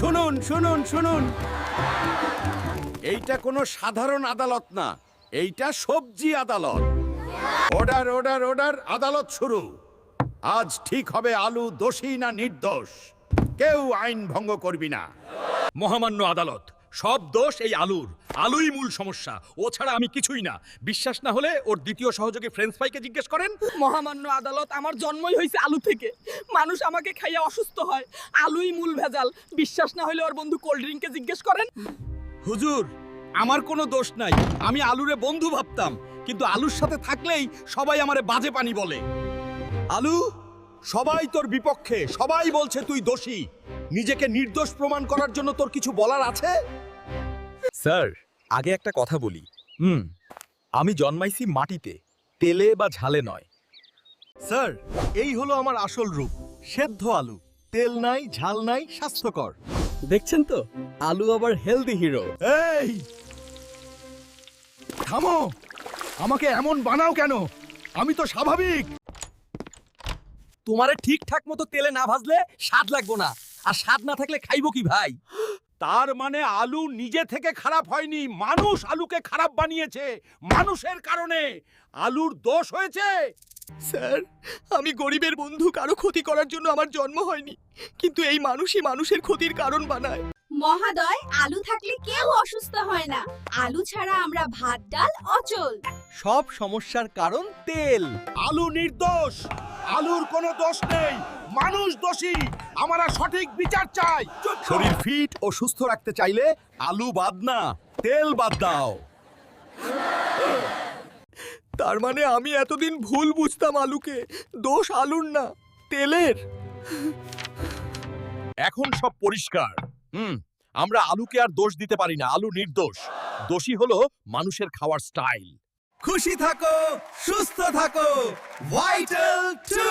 শুনুন শুনুন শুনুন, এইটা কোনো সাধারণ আদালত না, এইটা সবজি আদালত। অর্ডার অর্ডার অর্ডার, আদালত শুরু। আজ ঠিক হবে আলু দোষী না নির্দোষ, কেউ আইন ভঙ্গ করবি না। মহামান্য আদালত, সব দোষ এই আলুর। আলুই মূল সমস্যা, ও ছাড়া আমি কিছুই না। বিশ্বাস না হলে ওর দ্বিতীয় সহযোগী ফ্রেঞ্চ ফ্রাইকে জিজ্ঞেস করেন। মহামান্য আদালত, আমার জন্মই হয়েছে আলু থেকে। মানুষ আমাকে খাইয়া অসুস্থ হয়, আলুই মূল ভেজাল। বিশ্বাস না হলে ওর বন্ধু কোল্ড ড্রিঙ্ককে জিজ্ঞেস করেন। হুজুর, আমার কোনো দোষ নাই। আমি আলুরে বন্ধু ভাবতাম, কিন্তু আলুর সাথে থাকলেই সবাই আমারে বাজে পানি বলে। আলু, সবাই তোর বিপক্ষে, সবাই বলছে তুই দোষী। নিজেকে নির্দোষ প্রমাণ করার জন্য তোর কিছু বলার আছে? স্যার, আগে একটা কথা বলি। আমি জন্মাইছি মাটিতে, তেলে বা ঝালে নয়। স্যার, এই হলো আমার আসল রূপ, সেদ্ধ আলু। তেল নাই, ঝাল নাই, স্বাস্থ্যকর। দেখছেন তো, আলু আবার হেলদি হিরো। এই থামো, আমাকে এমন বানাও কেন? আমি তো স্বাভাবিক। তোমারে ঠিকঠাক মতো তেলে না ভাজলে স্বাদ লাগবো না, আর স্বাদ না থাকলে খাইবো কি ভাই? তার মানে আলু নিজে থেকে খারাপ হয়নি, মানুষ আলুকে খারাপ বানিয়েছে। মানুষের কারণে আলুর দোষ হয়েছে। স্যার, আমি গরিবের বন্ধু, কারো ক্ষতি করার জন্য আমার জন্ম হয়নি, কিন্তু এই মানুষই মানুষের ক্ষতির কারণ বানায়। মহাদয়, আলু থাকলে কেউ অসুস্থ হয় না। আলু ছাড়া আমরা ভাত ডাল অচল। সব সমস্যার কারণ তেল। আলু নির্দোষ, আলুর কোনো দোষ নেই, মানুষ দোষী। আমরা সঠিক বিচার চাই। শরীর ফিট ও সুস্থ রাখতে চাইলে আলু বাদ না, তেল বাদ দাও। তার মানে আমি এতদিন ভুল বুঝতাম আলুকে। দোষ আলুর না, তেলের। এখন সব পরিষ্কার। আমরা আলুকে আর দোষ দিতে পারি না, আলু নির্দোষ। দোষী হলো মানুষের খাওয়ার স্টাইল। খুশি থাকো, সুস্থ থাকো, ভাইটাল 2।